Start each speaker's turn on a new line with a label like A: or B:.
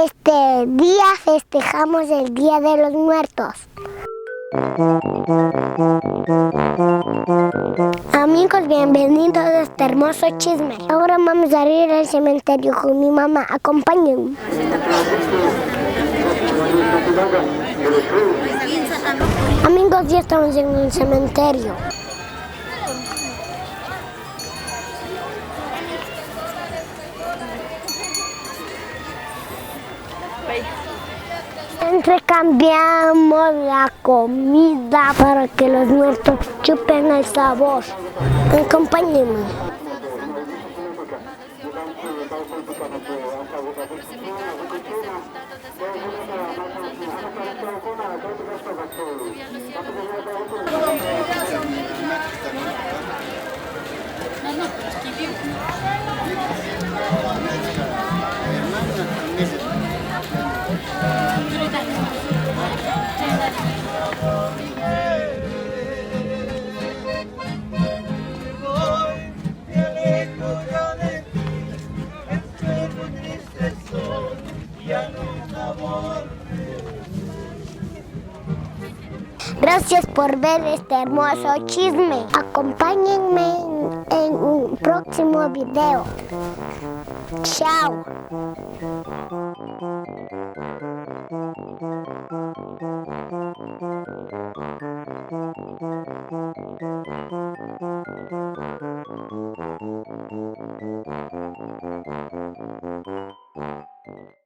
A: Este día festejamos el Día de los Muertos. Amigos, bienvenidos a este hermoso chisme. Ahora vamos a ir al cementerio con mi mamá. Acompáñenme. Amigos, ya estamos en el cementerio. Entrecambiamos la comida para que los muertos chupen el sabor. Acompáñenme. Gracias por ver este hermoso chisme. Acompáñenme en un próximo video. Chao.